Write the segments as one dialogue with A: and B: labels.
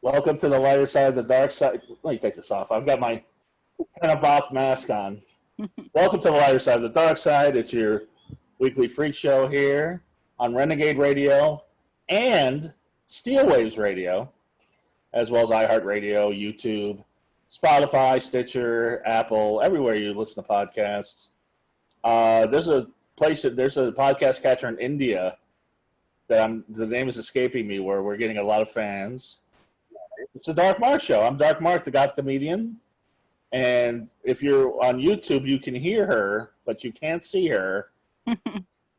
A: Welcome to the lighter side of the dark side. Let me take this off. I've got my Hannah Bach mask on. Welcome to the lighter side of the dark side. It's your weekly freak show here on Renegade Radio and Steel Waves Radio, as well as iHeartRadio, YouTube, Spotify, Stitcher, Apple, everywhere you listen to podcasts. There's a podcast catcher in India that the name is escaping me, where we're getting a lot of fans. It's the Dark Mark Show. I'm Dark Mark, the goth comedian. And if you're on YouTube, you can hear her, but you can't see her.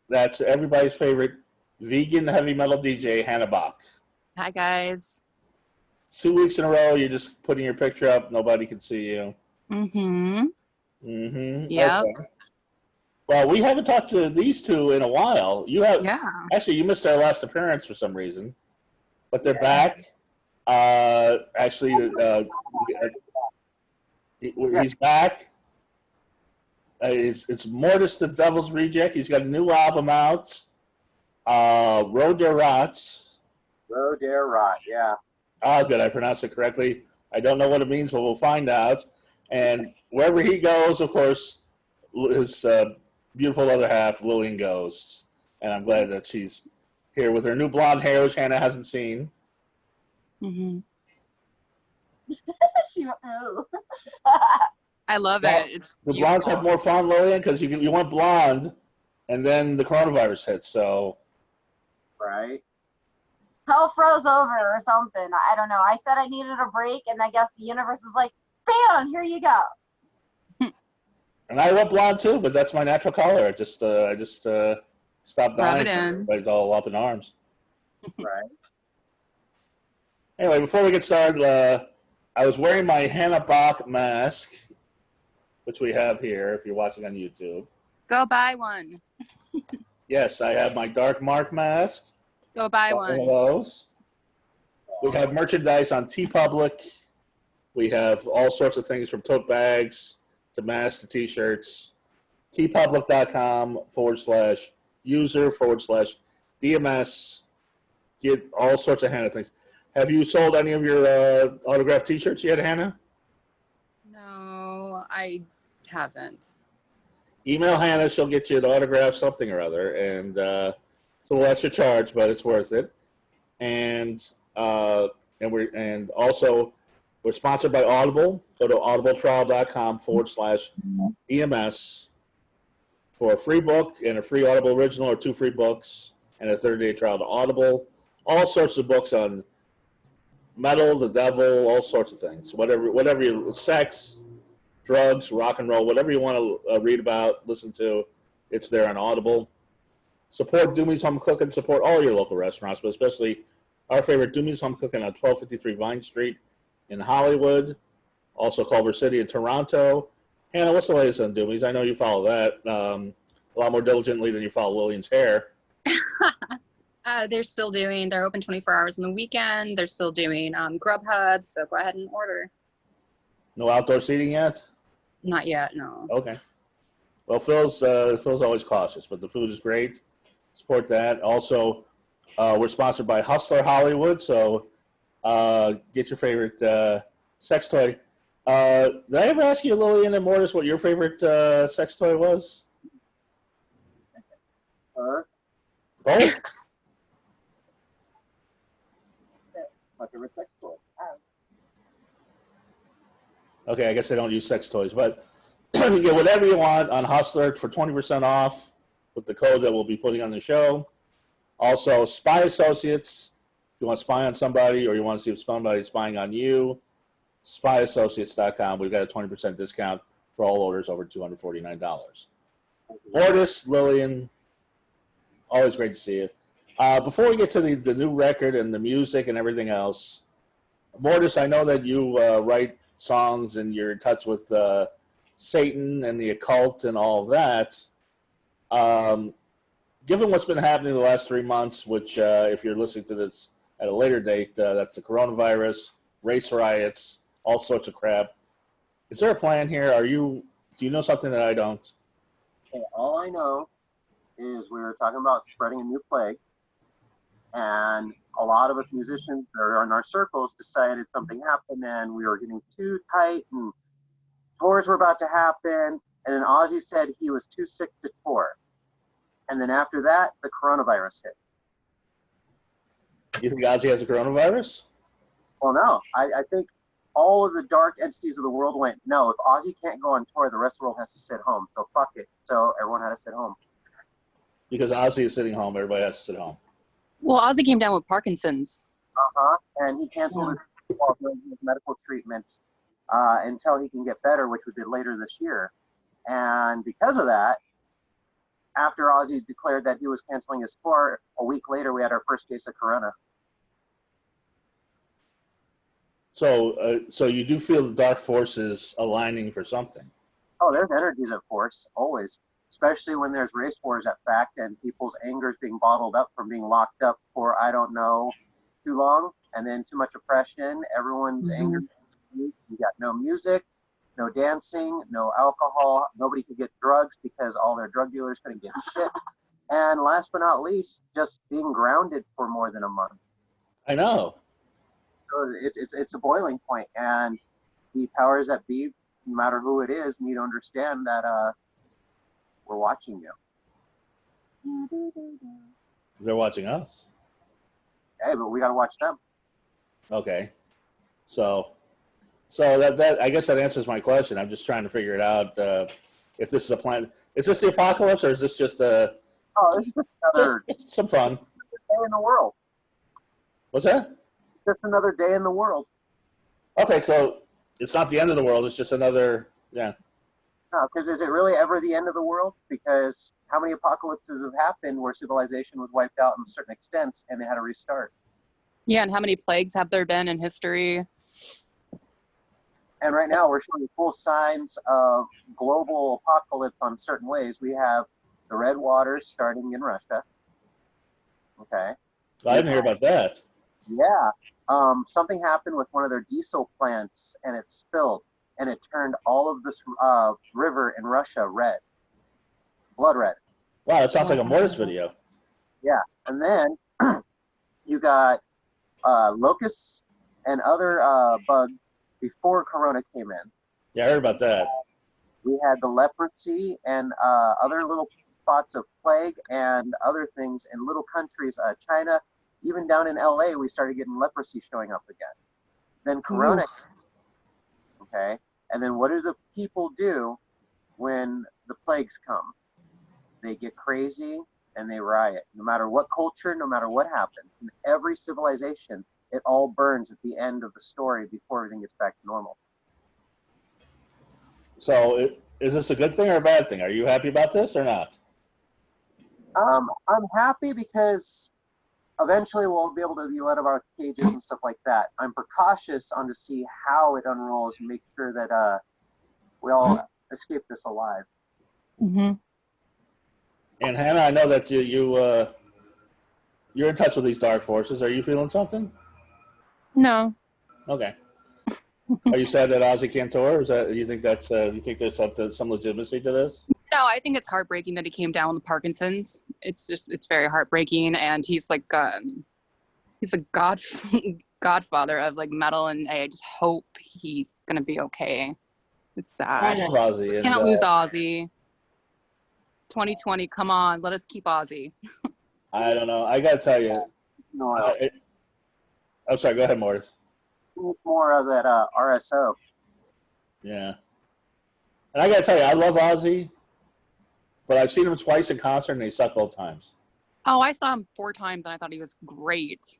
A: That's everybody's favorite vegan heavy metal DJ, Hannah Bach.
B: Hi, guys.
A: 2 weeks in a row, you're just putting your picture up. Nobody can see you.
B: Yeah.
A: Okay. Well, we haven't talked to these two in a while. You have.
B: Yeah.
A: Actually, you missed their last appearance for some reason. But they're back. He's back. It's Mortis The Devils Reject. He's got a new album out. RO-DAER-OT.
C: RO-DAER-OT, yeah.
A: Oh, good. I pronounced it correctly. I don't know what it means, but we'll find out. And wherever he goes, of course, his beautiful other half, Lilian, goes. And I'm glad that she's here with her new blonde hair, which Hannah hasn't seen.
B: I love it. It's
A: the
B: beautiful.
A: blondes have more fun, Lilian, because you went blonde, and then the coronavirus hit. So,
C: right.
D: Hell froze over or something. I don't know. I said I needed a break, and I guess the universe is like, bam, here you go.
A: And I went blonde too, but that's my natural color. I just stopped
B: Rub
A: dying.
B: it in.
A: Everybody's all up in arms.
C: Right.
A: Anyway, before we get started, I was wearing my Hannah Bach mask, which we have here if you're watching on YouTube.
B: Go buy one.
A: Yes, I have my Dark Mark mask.
B: Go buy
A: One of
B: one.
A: those. We have merchandise on TeePublic. We have all sorts of things from tote bags to masks to t-shirts. teepublic.com/user/DMS. Get all sorts of Hannah things. Have you sold any of your autographed t-shirts yet, Hannah?
B: No, I haven't.
A: Email Hannah. She'll get you an autograph something or other. And it's a little extra charge, but it's worth it. And also we're sponsored by Audible. Go to audibletrial.com/EMS for a free book and a free Audible original, or 2 free books and a 30-day trial to Audible. All sorts of books on metal, the devil, all sorts of things. Whatever you, sex, drugs, rock and roll, whatever you want to read about, listen to, it's there on Audible. Support Doomy's Home Cooking. Support all your local restaurants, but especially our favorite, Doomy's Home Cooking on 1253 Vine Street in Hollywood. Also Culver City in Toronto. Hannah, what's the latest on Doomy's? I know you follow that a lot more diligently than you follow Lilian's hair.
B: They're open 24 hours on the weekend. They're still doing Grubhub, so go ahead and order.
A: No outdoor seating yet?
B: Not yet, no.
A: Okay. Well, Phil's always cautious, but the food is great. Support that. Also, we're sponsored by Hustler Hollywood, so get your favorite sex toy. Did I ever ask you, Lilian and Mortis, what your favorite sex toy was? Both?
C: My favorite sex toy.
A: Okay, I guess they don't use sex toys, but you get whatever you want on Hustler for 20% off with the code that we'll be putting on the show. Also, Spy Associates, if you want to spy on somebody or you want to see if somebody's spying on you, spyassociates.com. We've got a 20% discount for all orders over $249. Mortis, Lilian, always great to see you. Before we get to the new record and the music and everything else, Mortis, I know that you write songs and you're in touch with Satan and the occult and all of that. Given what's been happening the last 3 months, which if you're listening to this at a later date, that's the coronavirus, race riots, all sorts of crap. Is there a plan here? Do you know something that I don't?
C: Okay, all I know is we were talking about spreading a new plague, and a lot of us musicians that are in our circles decided something happened and we were getting too tight and tours were about to happen. And then Ozzy said he was too sick to tour. And then after that, the coronavirus hit.
A: You think Ozzy has a coronavirus?
C: Well, no, I think all of the dark entities of the world went, no, if Ozzy can't go on tour, the rest of the world has to sit home. So fuck it. So everyone had to sit home.
A: Because Ozzy is sitting home, everybody has to sit home.
B: Well, Ozzy came down with Parkinson's.
C: And he canceled it while doing his medical treatments until he can get better, which we did later this year. And because of that, after Ozzy declared that he was canceling his tour, a week later we had our first case of corona.
A: So, so you do feel the dark forces aligning for something?
C: Oh, there's energies at force, always. Especially when there's race wars at fact and people's anger is being bottled up from being locked up for, I don't know, too long. And then too much oppression, everyone's anger. You got no music, no dancing, no alcohol. Nobody could get drugs because all their drug dealers couldn't get shit. And last but not least, just being grounded for more than a month.
A: I know.
C: So it's a boiling point, and the powers that be, no matter who it is, need to understand that we're watching you.
A: They're watching us.
C: Hey, but we got to watch them.
A: Okay. So that I guess that answers my question. I'm just trying to figure it out. If this is a plan, is this the apocalypse or is this just a?
C: Oh, it's just another
A: some fun.
C: day in the world.
A: What's that?
C: Just another day in the world.
A: Okay, so it's not the end of the world. It's just another. Yeah.
C: No, because is it really ever the end of the world? Because how many apocalypses have happened where civilization was wiped out in certain extents and they had to restart?
B: Yeah, and how many plagues have there been in history?
C: And right now we're showing full signs of global apocalypse on certain ways. We have the red waters starting in Russia. Okay.
A: I didn't hear about that.
C: Yeah. Something happened with one of their diesel plants and it spilled and it turned all of this river in Russia red. Blood red.
A: Wow, that sounds like a Mortis video.
C: Yeah. And then you got locusts and other bugs before Corona came in.
A: Yeah, I heard about that.
C: We had the leprosy and other little spots of plague and other things in little countries. China, even down in LA, we started getting leprosy showing up again. Then Corona. Okay. And then what do the people do when the plagues come? They get crazy and they riot. No matter what culture, no matter what happens, in every civilization, it all burns at the end of the story before everything gets back to normal.
A: So is this a good thing or a bad thing? Are you happy about this or not?
C: I'm happy because eventually we'll be able to be let out of our cages and stuff like that. I'm precautious on to see how it unrolls and make sure that we all escape this alive.
B: Mm-hmm.
A: And Hannah, I know that you're in touch with these dark forces. Are you feeling something?
B: No.
A: Okay. Are you sad that Ozzy can't tour? Is that you think that's you think there's some legitimacy to this?
B: No, I think it's heartbreaking that he came down with Parkinson's. It's very heartbreaking, and he's like he's a godfather of like metal, and I just hope he's gonna be okay. It's
A: I
B: sad.
A: love Ozzy.
B: Can't lose Ozzy. 2020, come on, let us keep Ozzy.
A: I don't know. I gotta tell you.
C: No,
A: I'm sorry. Go ahead, Mortis.
C: it's more of that RSO.
A: Yeah. And I gotta tell you, I love Ozzy, but I've seen him twice in concert, and he sucked both times.
B: Oh, I saw him 4 times, and I thought he was great.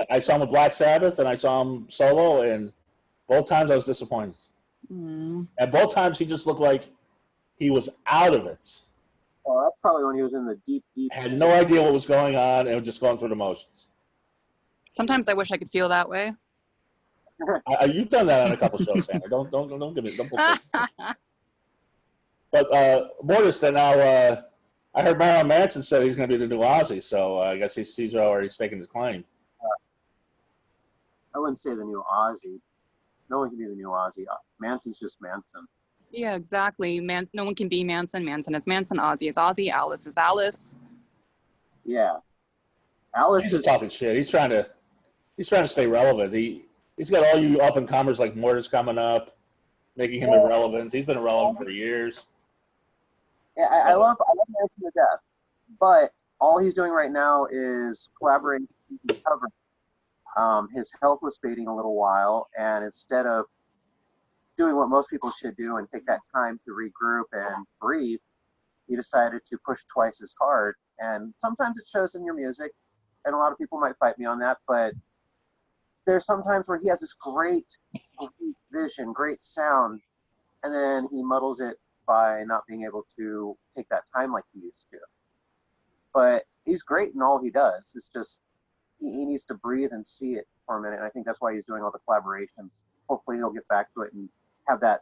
A: I saw him with Black Sabbath, and I saw him solo, and both times I was disappointed.
B: Mm.
A: And both times he just looked like he was out of it.
C: Oh, that's probably when he was in the deep.
A: Had no idea what was going on, and was just going through the motions.
B: Sometimes I wish I could feel that way.
A: You've done that on a couple shows, Hannah. Don't give me. But Mortis, then now I heard Marilyn Manson said he's going to be the new Ozzy, so I guess he's already staking his claim.
C: I wouldn't say the new Ozzy. No one can be the new Ozzy. Manson's just Manson.
B: Yeah, exactly. No one can be Manson. Manson is Manson. Ozzy is Ozzy. Alice is Alice.
C: Yeah. Alice
A: He's
C: is
A: just talking shit. He's trying to stay relevant. He's got all you up and comers like Mortis coming up, making him irrelevant. He's been irrelevant for years.
C: Yeah, I love Manson to death, but all he's doing right now is collaborating and covering. His health was fading a little while, and instead of doing what most people should do and take that time to regroup and breathe, he decided to push twice as hard. And sometimes it shows in your music, and a lot of people might fight me on that, but there's sometimes where he has this great vision, great sound, and then he muddles it by not being able to take that time like he used to. But he's great in all he does. It's just he needs to breathe and see it for a minute. And I think that's why he's doing all the collaborations. Hopefully he'll get back to it and have that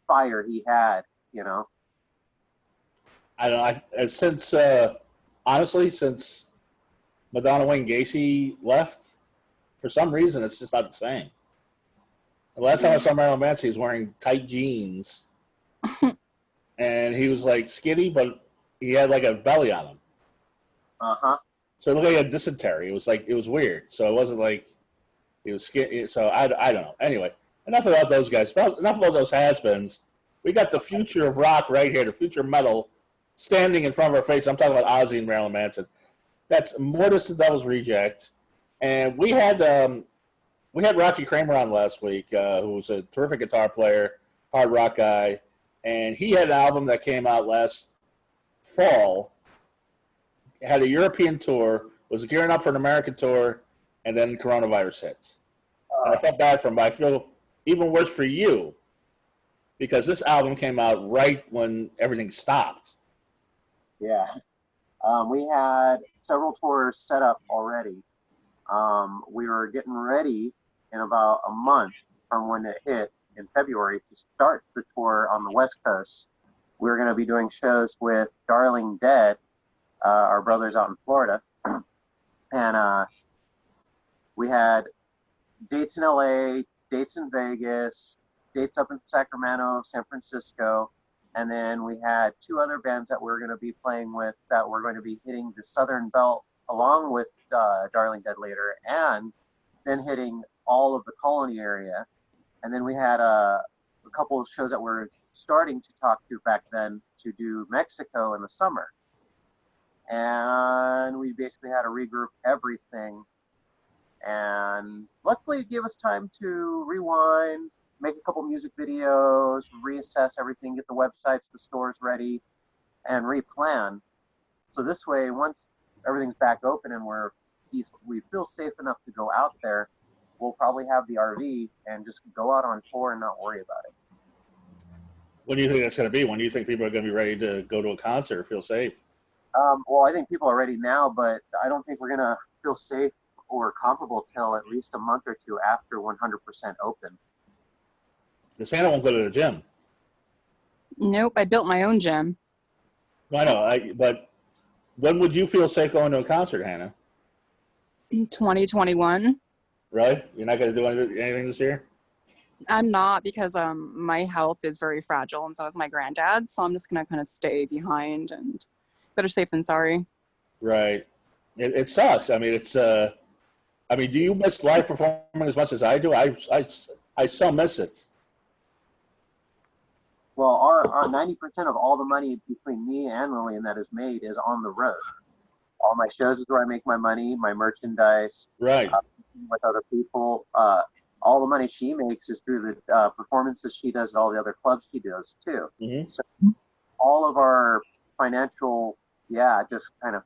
C: fire he had, you know.
A: I don't know. Since honestly, since Madonna Wayne Gacy left, for some reason it's just not the same. The last time I saw Marilyn Manson, he was wearing tight jeans, and he was like skinny, but he had like a belly on him. So it looked like a dysentery. It was weird. So it wasn't like he was skinny. So I don't know. Anyway, enough about those guys. Enough about those has-beens. We got the future of rock right here, the future of metal, standing in front of our face. I'm talking about Ozzy and Marilyn Manson. That's Mortis The Devils Reject. And we had Rocky Kramer on last week, who was a terrific guitar player, hard rock guy. And he had an album that came out last fall, had a European tour, was gearing up for an American tour, and then coronavirus hits. And I felt bad for him, but I feel even worse for you because this album came out right when everything stopped.
C: Yeah. We had several tours set up already. We were getting ready in about a month from when it hit in February to start the tour on the West Coast. We were going to be doing shows with Darling Dead, our brothers out in Florida. And we had dates in LA, dates in Vegas, dates up in Sacramento, San Francisco. And then we had two other bands that we were going to be playing with that were going to be hitting the Southern Belt along with Darling Dead later, and then hitting all of the Colony area. And then we had a couple of shows that we're starting to talk to back then to do Mexico in the summer. And we basically had to regroup everything. And luckily it gave us time to rewind, make a couple music videos, reassess everything, get the websites, the stores ready, and replan. So this way, once everything's back open and we feel safe enough to go out there, we'll probably have the RV and just go out on tour and not worry about it.
A: When do you think that's going to be? When do you think people are going to be ready to go to a concert or feel safe?
C: Well, I think people are ready now, but I don't think we're going to feel safe or comfortable till at least a month or two after 100% open.
A: The Santa won't go to the gym.
B: Nope, I built my own gym.
A: I know, but when would you feel safe going to a concert, Hannah?
B: 2021.
A: Really? You're not going to do anything this year?
B: I'm not, because my health is very fragile, and so is my granddad's. So I'm just gonna kind of stay behind and better safe than sorry.
A: Right. It sucks. I mean, do you miss live performing as much as I do? I so miss it.
C: Well, our 90% of all the money between me and Lilian that is made is on the road. All my shows is where I make my money, my merchandise.
A: Right.
C: With other people. All the money she makes is through the performances she does at all the other clubs she does too. Mm-hmm. So all of our financial, just kind of.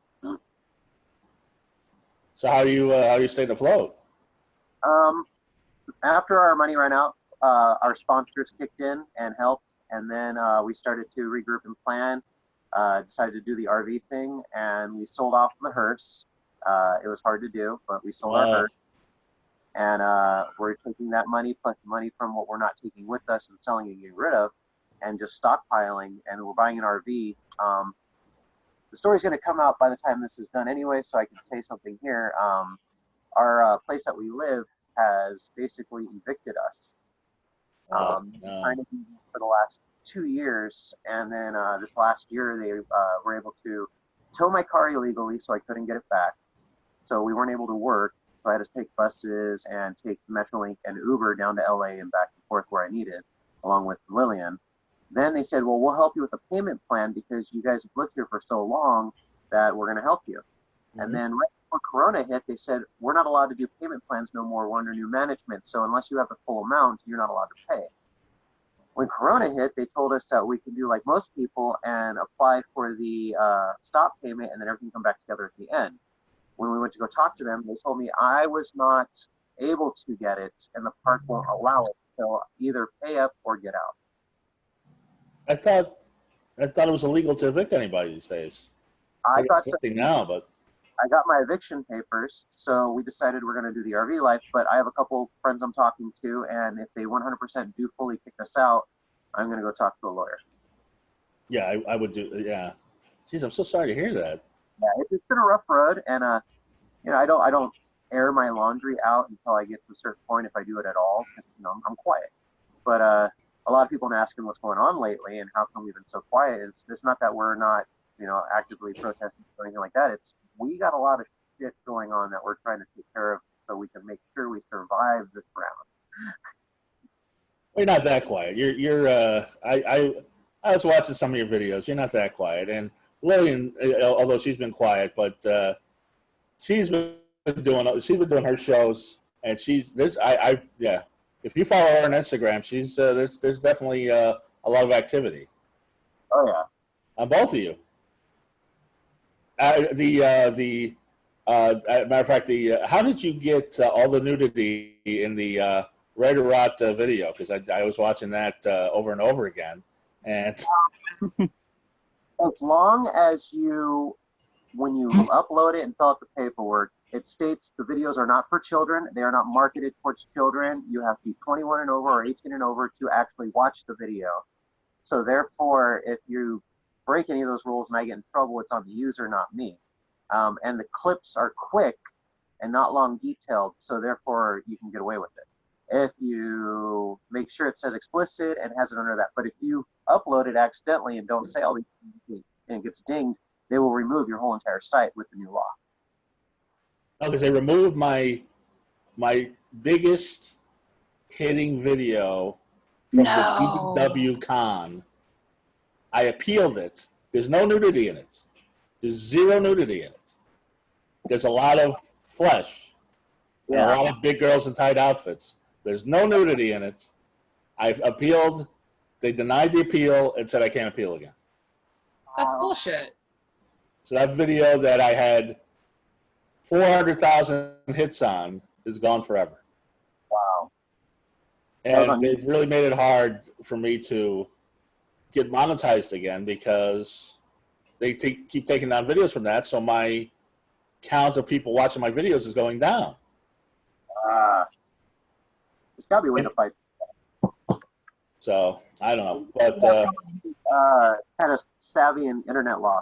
A: So how do you stay afloat?
C: After our money ran out, our sponsors kicked in and helped, and then we started to regroup and plan. Decided to do the RV thing, and we sold off the hearse. It was hard to do, but we sold our hearse. And we're taking that money plus money from what we're not taking with us and selling and getting rid of, and just stockpiling. And we're buying an RV. The story's going to come out by the time this is done anyway, so I can say something here. Our place that we live has basically evicted us. Trying to do for the last 2 years, and then this last year they were able to tow my car illegally, so I couldn't get it back. so we weren't able to work. So I had to take buses and take Metrolink and Uber down to LA and back and forth where I needed, along with Lilian. Then they said, well, we'll help you with a payment plan because you guys have lived here for so long that we're going to help you. Mm-hmm. And then right before Corona hit, they said, we're not allowed to do payment plans no more. We're under new management. So unless you have the full amount, you're not allowed to pay. When Corona hit, they told us that we can do like most people and apply for the stop payment and then everything come back together at the end. When we went to go talk to them, they told me I was not able to get it and the park won't allow it. So either pay up or get out.
A: I thought it was illegal to evict anybody these days.
C: I thought so
A: now, but
C: I got my eviction papers, so we decided we're going to do the RV life. But I have a couple friends I'm talking to, and if they 100% do fully kick us out, I'm going to go talk to a lawyer.
A: Yeah, I would do. Yeah, jeez, I'm so sorry to hear that.
C: Yeah, it's been a rough road, and you know, I don't air my laundry out until I get to a certain point, if I do it at all, because you know I'm quiet. But a lot of people are asking what's going on lately and how come we've been so quiet. It's not that we're not, you know, actively protesting or anything like that. It's we got a lot of shit going on that we're trying to take care of so we can make sure we survive this round.
A: You're not that quiet. I was watching some of your videos. You're not that quiet. And Lilian, although she's been quiet, but she's been doing her shows, and yeah. If you follow her on Instagram, she's there's definitely a lot of activity.
C: Oh yeah,
A: on both of you. Matter of fact, how did you get all the nudity in the RO-DAER-OT video? Because I was watching that over and over again, and
C: as long as when you upload it and fill out the paperwork, it states the videos are not for children. They are not marketed towards children. You have to be 21 and over or 18 and over to actually watch the video. So therefore, if you break any of those rules and I get in trouble, it's on the user, not me. And the clips are quick and not long detailed, so therefore you can get away with it. If you make sure it says explicit and has it under that. But if you upload it accidentally and don't say all these things and it gets dinged, they will remove your whole entire site with the new law.
A: Oh, because they removed my biggest hitting video from the BBW Con. I appealed it. There's no nudity in it. There's zero nudity in it. There's a lot of flesh. Yeah. And a lot of big girls in tight outfits. There's no nudity in it. I've appealed. They denied the appeal and said I can't appeal again.
B: That's bullshit.
A: So that video that I had 400,000 hits on is gone forever.
C: Wow.
A: And they've really made it hard for me to get monetized again because they keep taking down videos from that, so my count of people watching my videos is going down.
C: There's got to be a way to fight.
A: So, I don't know. But
C: kind of savvy in internet law.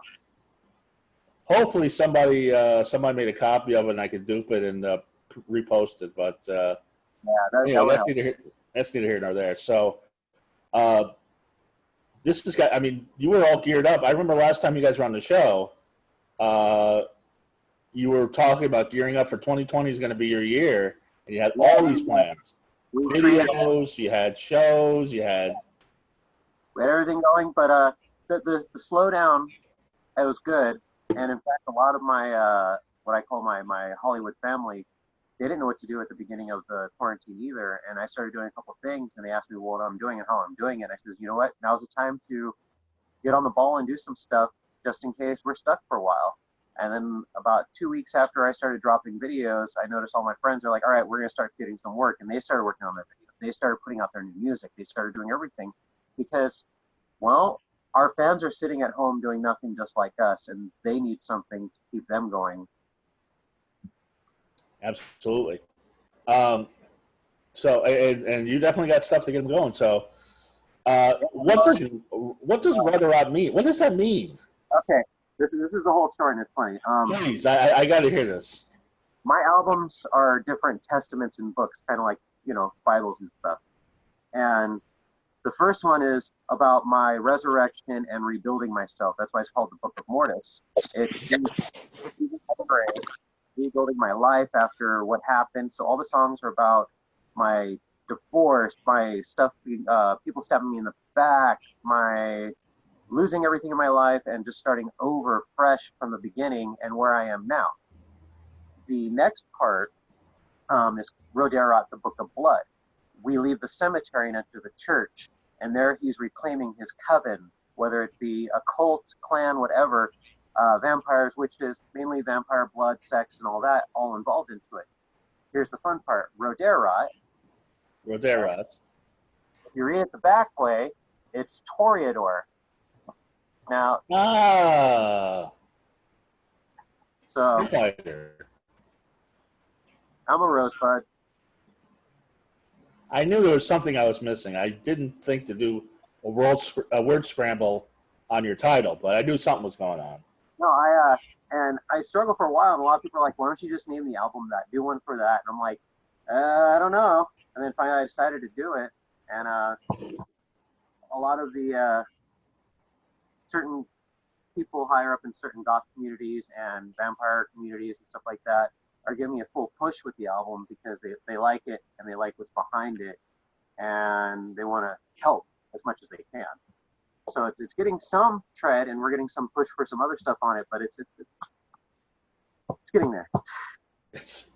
A: Hopefully somebody made a copy of it and I could dupe it and repost it. But that's neither here nor there. So this guy, I mean, you were all geared up. I remember last time you guys were on the show, you were talking about gearing up for 2020 is going to be your year, and you had all these plans. Videos, you had shows, we had
C: everything going, but the slowdown, it was good. And in fact, a lot of my what I call my Hollywood family, they didn't know what to do at the beginning of the quarantine either. And I started doing a couple of things, and they asked me what I'm doing and how I'm doing it. I says, you know what? Now's the time to get on the ball and do some stuff just in case we're stuck for a while. And then about 2 weeks after I started dropping videos, I noticed all my friends are like, all right, we're going to start getting some work. And they started working on their videos. They started putting out their new music. They started doing everything because, well, our fans are sitting at home doing nothing just like us, and they need something to keep them going.
A: Absolutely. So, and you definitely got stuff to get them going. So, what does RO-DAER-OT mean? What does that mean?
C: Okay, this is the whole story, and it's funny.
A: Please, I got to hear this.
C: My albums are different testaments and books, kind of like, you know, Bibles and stuff. And the first one is about my resurrection and rebuilding myself. That's why it's called the Book of Mortis. It's rebuilding my life after what happened. So all the songs are about my divorce, my stuff, people stabbing me in the back, my losing everything in my life, and just starting over fresh from the beginning and where I am now. The next part is RO-DAER-OT, the Book of Blood. We leave the cemetery and enter the church, and there he's reclaiming his coven, whether it be occult, clan, whatever, vampires, witches, mainly vampire blood, sex, and all that, all involved into it. Here's the fun part. RO-DAER-OT.
A: RO-DAER-OT.
C: If you read it the back way, it's Toreador. Now, so
A: Fighter.
C: I'm a rosebud.
A: I knew there was something I was missing. I didn't think to do a word scramble on your title, but I knew something was going on.
C: No, and I struggled for a while, and a lot of people are like, why don't you just name the album that? Do one for that. And I'm like, I don't know. And then finally I decided to do it. And a lot of the certain people higher up in certain goth communities and vampire communities and stuff like that are giving me a full push with the album because they like it and they like what's behind it and they want to help as much as they can. So it's getting some tread and we're getting some push for some other stuff on it, but it's getting there.
A: It's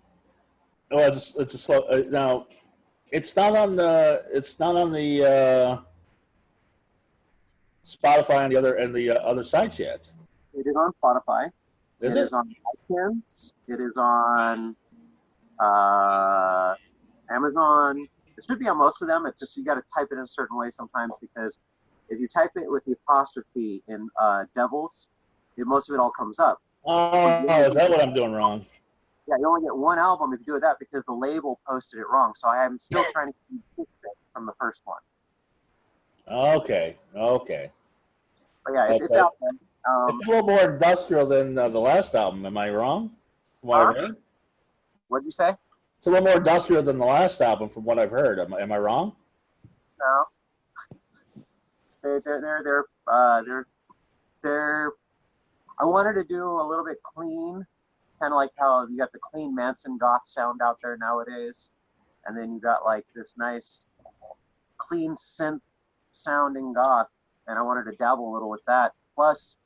A: a slow. Now, it's not on the Spotify and the other sites yet.
C: It is on Spotify.
A: Is
C: it
A: it?
C: is on iTunes. It is on Amazon. It should be on most of them. It's just you got to type it in a certain way sometimes because if you type it with the apostrophe in Devils, most of it all comes up.
A: Oh, is that what I'm doing wrong?
C: Yeah, you only get one album if you do that because the label posted it wrong. So I am still trying to keep it from the first one.
A: Okay.
C: But yeah, it's out there.
A: It's a little more industrial than the last album. Am I wrong? From what I've heard?
C: What did you say?
A: It's a little more industrial than the last album, from what I've heard. Am I wrong?
C: No. They're. I wanted to do a little bit clean, kind of like how you got the clean Manson goth sound out there nowadays, and then you got like this nice, clean synth sounding goth, and I wanted to dabble a little with that. Plus,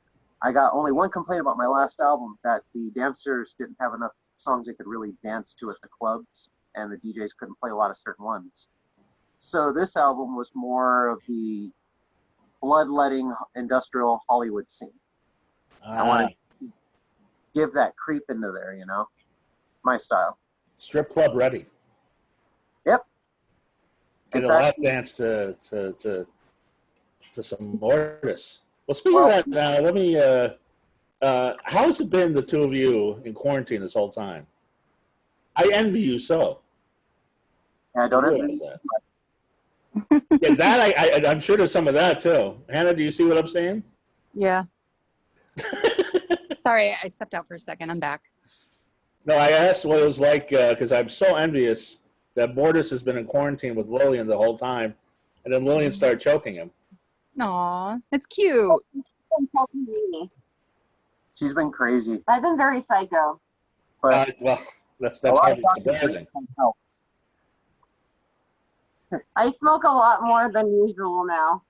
C: I got only one complaint about my last album, that the dancers didn't have enough songs they could really dance to at the clubs, and the DJs couldn't play a lot of certain ones. So this album was more of the bloodletting industrial Hollywood scene. I want to give that creep into there, you know? My style.
A: Strip club ready.
C: Yep.
A: Get a lap dance to some Mortis. Well, speaking of that, now let me. How has it been, the two of you, in quarantine this whole time? I envy you so.
C: Yeah, I don't envy
A: that. Yeah, that I'm sure there's some of that too. Hannah, do you see what I'm saying?
B: Yeah. Sorry, I stepped out for a second. I'm back.
A: No, I asked what it was like because I'm so envious that Mortis has been in quarantine with Lilian the whole time, and then Lilian started choking him.
B: Aw, it's cute.
C: She's been crazy.
D: I've been very psycho.
C: But
A: well, that's hardly surprising.
D: I smoke a lot more than usual now.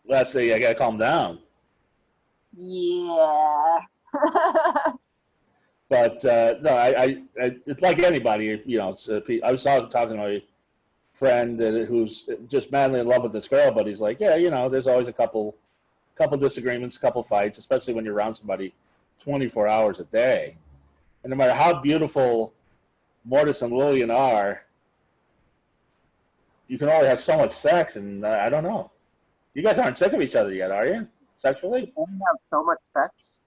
A: Let's see, I gotta calm down.
D: Yeah.
A: But no, I it's like anybody, you know. I was talking to my friend who's just madly in love with this girl, but he's like, yeah, you know, there's always a couple disagreements, a couple fights, especially when you're around somebody 24 hours a day. And no matter how beautiful Mortis and Lilian are, you can only have so much sex, and I don't know. You guys aren't sick of each other yet, are you? Sexually?
C: You only have so much sex?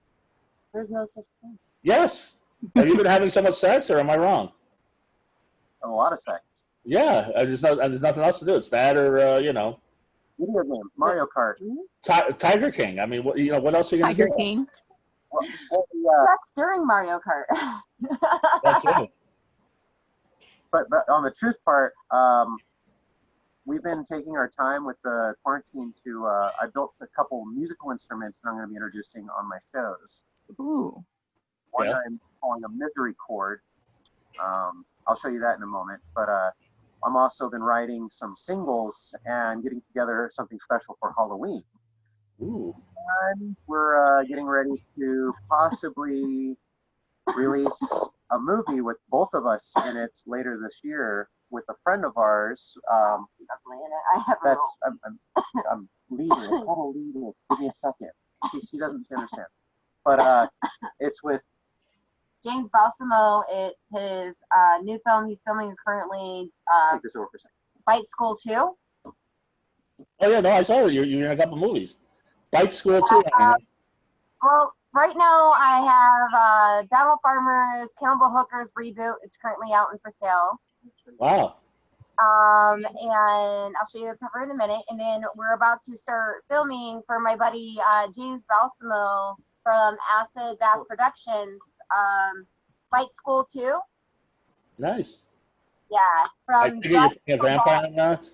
D: There's no such thing.
A: Yes. Have you been having so much sex, or am I wrong?
C: A lot of sex.
A: Yeah, there's nothing else to do. It's that, or you know.
C: Video game, Mario Kart.
A: Tiger King. I mean, what else are you going to do?
B: Tiger King.
D: Sex during Mario Kart.
A: That's it.
C: But on the truth part, we've been taking our time with the quarantine to, I built a couple musical instruments that I'm going to be introducing on my shows.
B: Ooh.
C: One
A: Yeah.
C: I'm calling a misery chord. I'll show you that in a moment. But I'm also been writing some singles and getting together something special for Halloween.
A: Ooh.
C: And we're getting ready to possibly release a movie with both of us in it later this year with a friend of ours.
D: Definitely in it. I have a
C: That's I'm leading. It's called a leading. Give me a second. She doesn't understand. But it's with
D: James Balsamo. It's his new film he's filming currently,
C: take this over for a second.
D: Bite School 2.
A: Oh yeah, no, I saw that. You're in a couple movies. Bite School too.
D: Well, right now I have Donald Farmer's Cannibal Hookers reboot. It's currently out and for sale.
A: Wow.
D: And I'll show you the cover in a minute. And then we're about to start filming for my buddy James Balsamo from Acid Bath Productions. Bite School 2.
A: Nice.
D: Yeah.
A: I
D: From
A: think you're playing a vampire in that.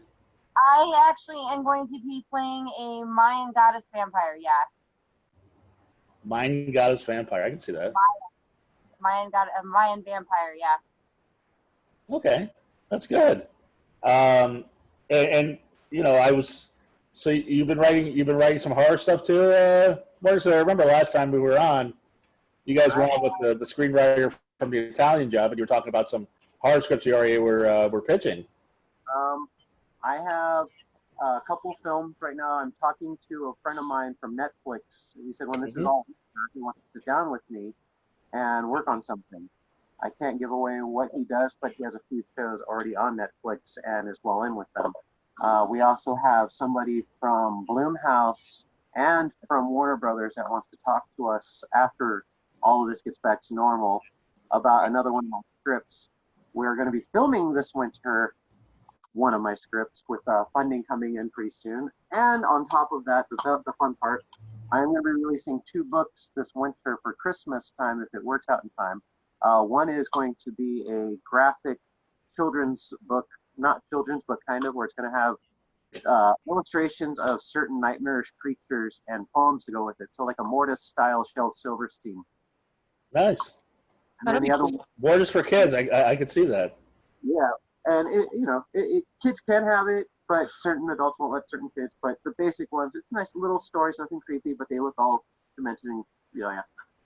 D: I actually am going to be playing a Mayan goddess vampire. Yeah.
A: Mind Goddess Vampire. I can see that.
D: Mayan vampire. Yeah.
A: Okay, that's good. And you know, so you've been writing some horror stuff too. Mortis, I remember last time we were on, you guys were on with the screenwriter from the Italian Job, and you were talking about some horror scripts you already were pitching.
C: I have a couple films right now. I'm talking to a friend of mine from Netflix. He said when this is all over, he wants to sit down with me and work on something. I can't give away what he does, but he has a few shows already on Netflix and is well in with them. We also have somebody from Blumhouse and from Warner Brothers that wants to talk to us after all of this gets back to normal about another one of my scripts. We're going to be filming this winter one of my scripts with funding coming in pretty soon. And on top of that, the fun part, I'm going to be releasing 2 books this winter for Christmas time if it works out in time. One is going to be a graphic children's book, not children's, but kind of, where it's going to have illustrations of certain nightmarish creatures and poems to go with it. So like a Mortis style Shel Silverstein.
A: Nice.
C: And then the other one,
A: Mortis for kids. I could see that.
C: yeah. And kids can have it, but certain adults won't let certain kids. But the basic ones, it's nice little stories, nothing creepy, but they look all demented and yeah.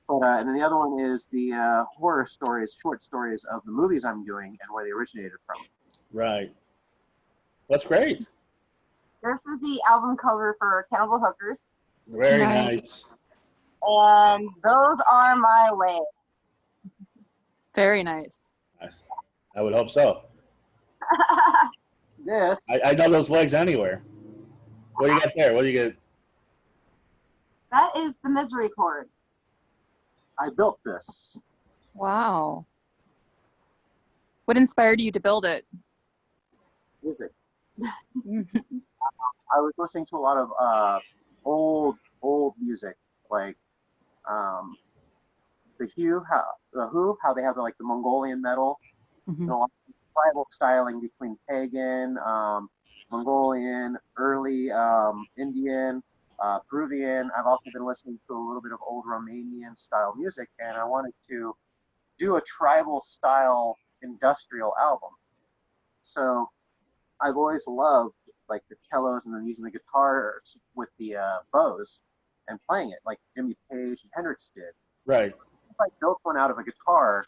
C: But and then the other one is the horror stories, short stories of the movies I'm doing and where they originated from.
A: Right. That's great.
D: This is the album cover for Cannibal Hookers.
A: Very
B: Nice.
A: nice.
D: And those are my way.
B: Very nice.
A: I would hope so.
C: This
A: I know those legs anywhere. What do you got there? What do you get?
D: That is the misery chord.
C: I built this.
B: Wow. What inspired you to build it?
C: Music. I was listening to a lot of old music, like the Who, how they have like the Mongolian metal,
B: Mhm.
C: a lot of tribal styling between pagan, Mongolian, early Indian, Peruvian. I've also been listening to a little bit of old Romanian style music, and I wanted to do a tribal style industrial album. So I've always loved like the cellos and then using the guitars with the bows and playing it like Jimmy Page and Hendrix did.
A: Right.
C: I built one out of a guitar,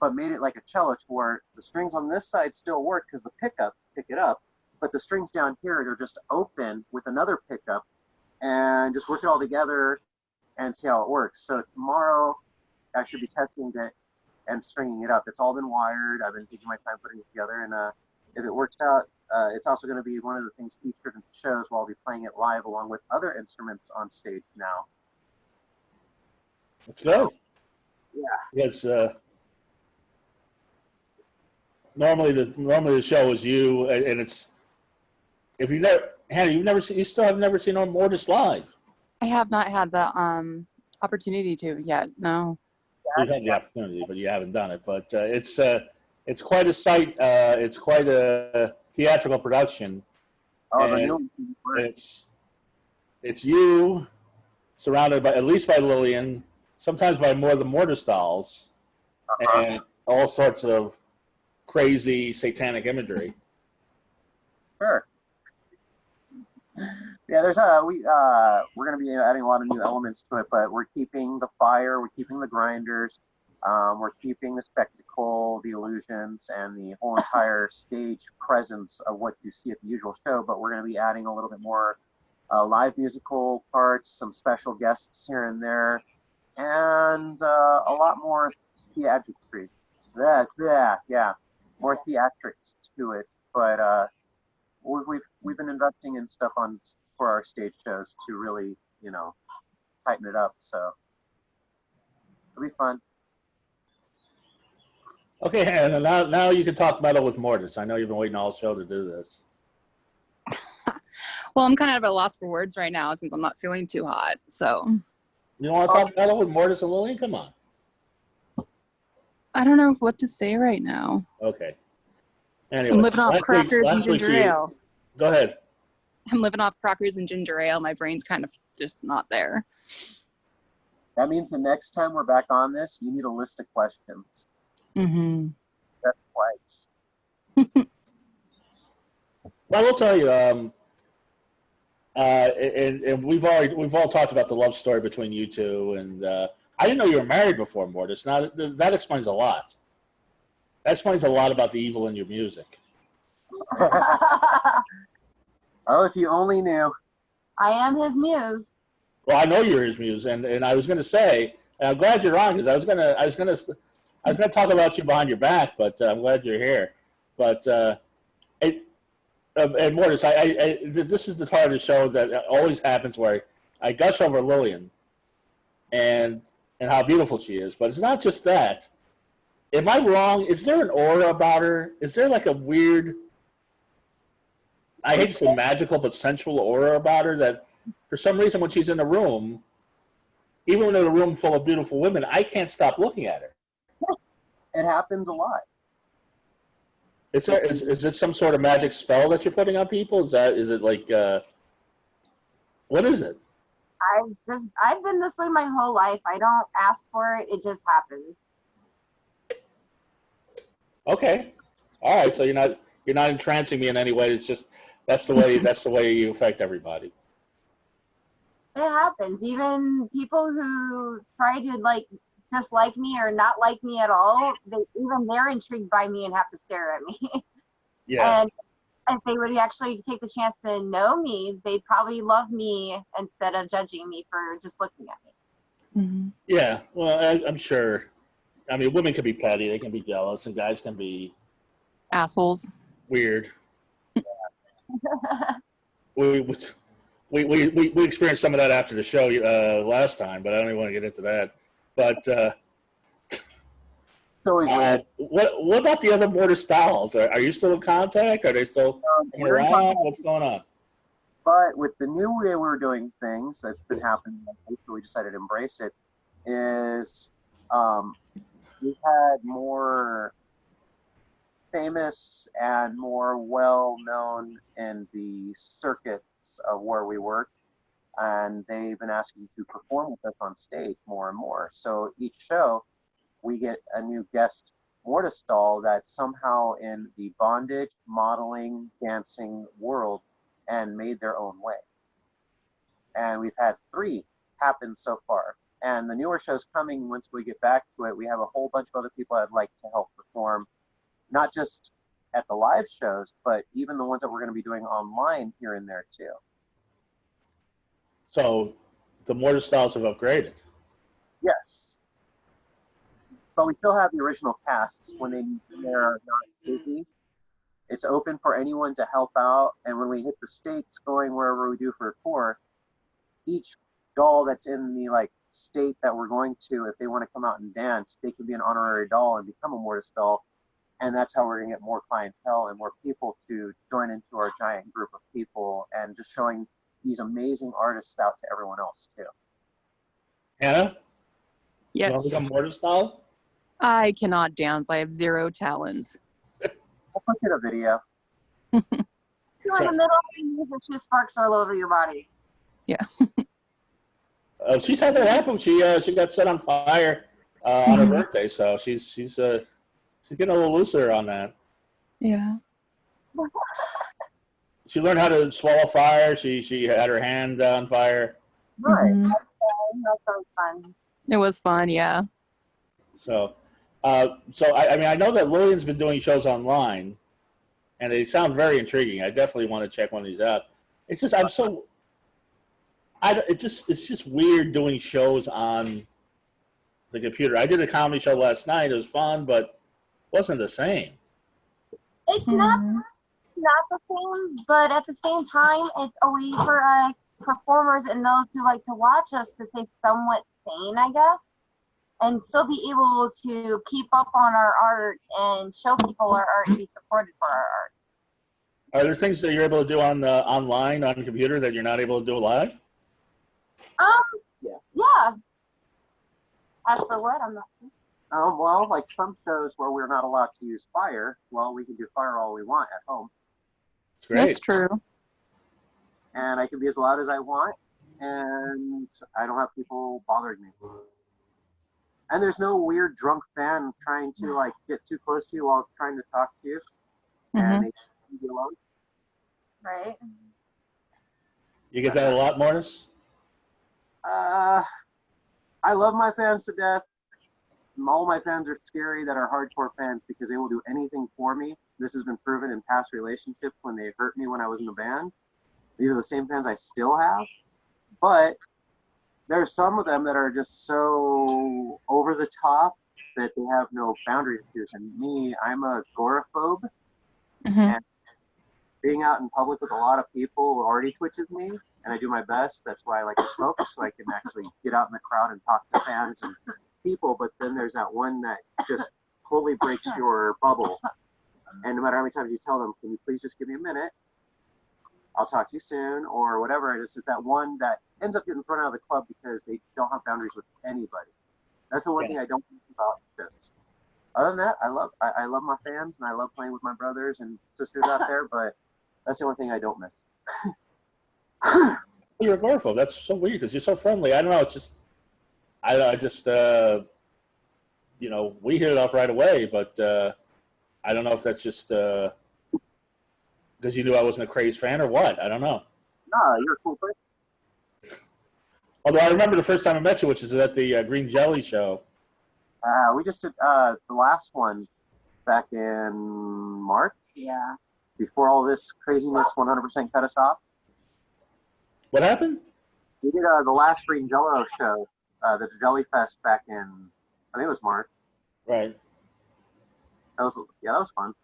C: but made it like a cello to where the strings on this side still work because the pickups pick it up, but the strings down here are just open with another pickup, and just work it all together and see how it works. So tomorrow I should be testing it and stringing it up. It's all been wired. I've been taking my time putting it together, and if it works out, it's also going to be one of the things featured in shows while I'll be playing it live along with other instruments on stage now.
A: That's good.
C: Yeah.
A: Yes. Normally the show is you, and it's if you never, Hannah, you still have never seen Mortis live.
B: I have not had the opportunity to yet. No.
A: You've had the opportunity, but you haven't done it. But it's quite a sight. It's quite a theatrical production.
C: Oh, the
A: And
C: new one.
A: it's you surrounded by at least by Lilian, sometimes by more the Mortis dolls and all sorts of crazy satanic imagery.
C: Sure. Yeah, there's we're going to be adding a lot of new elements to it, but we're keeping the fire, we're keeping the grinders, we're keeping the spectacle, the illusions, and the whole entire stage presence of what you see at the usual show. But we're going to be adding a little bit more live musical parts, some special guests here and there, and a lot more theatricry. Yeah, more theatrics to it. But we've been investing in stuff for our stage shows to really, tighten it up. So it'll be fun.
A: Okay, Hannah, now you can talk metal with Mortis. I know you've been waiting all show to do this.
B: Well, I'm kind of at a loss for words right now since I'm not feeling too hot. So
A: You don't want to talk metal with Mortis and Lilian? Come on.
B: I don't know what to say right now.
A: Okay. Anyway,
B: I'm living off crackers and ginger ale.
A: Go ahead.
B: I'm living off crackers and ginger ale. My brain's kind of just not there.
C: That means the next time we're back on this, you need a list of questions.
B: Mm-hmm.
C: That's twice.
A: Well, I will tell you, and we've all talked about the love story between you two, and I didn't know you were married before, Mortis. Now that explains a lot. That explains a lot about the evil in your music.
C: Oh, if you only knew.
D: I am his muse.
A: Well, I know you're his muse, and I was going to say, and I'm glad you're on because I was going to talk about you behind your back, but I'm glad you're here. But and Mortis, this is the part of the show that always happens where I gush over Lilian and how beautiful she is, but it's not just that. Am I wrong? Is there an aura about her? Is there like a weird, I hate to say magical, but sensual aura about her that for some reason when she's in a room, even when in a room full of beautiful women, I can't stop looking at her.
C: It happens a lot.
A: Is it some sort of magic spell that you're putting on people? Is it like, what is it?
D: I've been this way my whole life. I don't ask for it. It just happens.
A: Okay. All right. So you're not entrancing me in any way. It's just that's the way you affect everybody.
D: It happens. Even people who try to dislike me or not like me at all, they're intrigued by me and have to stare at me.
A: Yeah.
D: And if they would actually take the chance to know me, they'd probably love me instead of judging me for just looking at me.
B: Mm-hmm.
A: Yeah. Well, I'm sure. I mean, women can be petty. They can be jealous, and guys can be
B: Assholes.
A: weird. we experienced some of that after the show last time, but I don't even want to get into that. But
C: It's always weird.
A: what about the other Mortis dolls? Are you still in contact? Are they still hanging around? What's going on?
C: But with the new way we're doing things that's been happening, we decided to embrace it, is we've had more famous and more well-known in the circuits of where we work, and they've been asking to perform with us on stage more and more. So each show, we get a new guest Mortis doll that's somehow in the bondage, modeling, dancing world and made their own way. And we've had 3 happen so far. And the newer shows coming, once we get back to it, we have a whole bunch of other people I'd like to help perform, not just at the live shows, but even the ones that we're going to be doing online here and there too.
A: So the Mortis dolls have upgraded.
C: Yes. But we still have the original casts when they're not busy. It's open for anyone to help out. And when we hit the states going wherever we do for a tour, each doll that's in the state that we're going to, if they want to come out and dance, they can be an honorary doll and become a Mortis doll. And that's how we're going to get more clientele and more people to join into our giant group of people and just showing these amazing artists out to everyone else too.
A: Hannah?
B: Yes.
A: You want to become Mortis doll?
B: I cannot dance. I have 0 talent.
C: I'll put in a video.
D: You're in the middle and you just sparks all over your body.
B: Yeah.
A: She's had that happen. She got set on fire on her birthday, so she's getting a little looser on that.
B: Yeah.
A: She learned how to swallow fire. She had her hand on fire.
C: Right.
B: Mhm.
D: That sounds fun.
B: It was fun, yeah.
A: So, I mean, I know that Lillian's been doing shows online, and they sound very intriguing. I definitely want to check one of these out. It's just it's just weird doing shows on the computer. I did a comedy show last night. It was fun, but it wasn't the same.
D: It's not the same, but at the same time, it's a way for us performers and those who like to watch us to stay somewhat sane, I guess, and still be able to keep up on our art and show people our art and be supported for our art.
A: Are there things that you're able to do on online on the computer that you're not able to do live?
D: Yeah. As for what, I'm not sure.
C: Well, like some shows where we're not allowed to use fire, well, we can do fire all we want at home.
A: It's great.
B: That's true.
C: And I can be as loud as I want, and I don't have people bothering me. And there's no weird drunk fan trying to like get too close to you while trying to talk to you, and they leave you alone.
D: Right?
A: You get that a lot, Mortis?
C: I love my fans to death. All my fans are scary that are hardcore fans because they will do anything for me. This has been proven in past relationships when they hurt me when I was in the band. These are the same fans I still have. But there are some of them that are just so over the top that they have no boundary issues. And me, I'm a agoraphobe. And being out in public with a lot of people already twitches me. And I do my best. That's why I like to smoke, so I can actually get out in the crowd and talk to fans and people. But then there's that one that just totally breaks your bubble. And no matter how many times you tell them, can you please just give me a minute? I'll talk to you soon, or whatever. It's just that one that ends up getting thrown out of the club because they don't have boundaries with anybody. That's the one thing I don't think about this. Other than that, I love my fans, and I love playing with my brothers and sisters out there, but that's the one thing I don't miss.
A: You're agoraphobe. That's so weird because you're so friendly. I don't know. It's just, you know, we hit it off right away, but I don't know if that's just because you knew I wasn't a crazed fan or what. I don't know.
C: No, you're a cool person.
A: Although I remember the first time I met you, which is at the Green Jelly show.
C: We just did the last one back in March.
D: Yeah.
C: Before all this craziness 100% cut us off.
A: What happened?
C: We did the last Green Jello show, the Jelly Fest back in, I think it was March.
A: Right.
C: That was fun.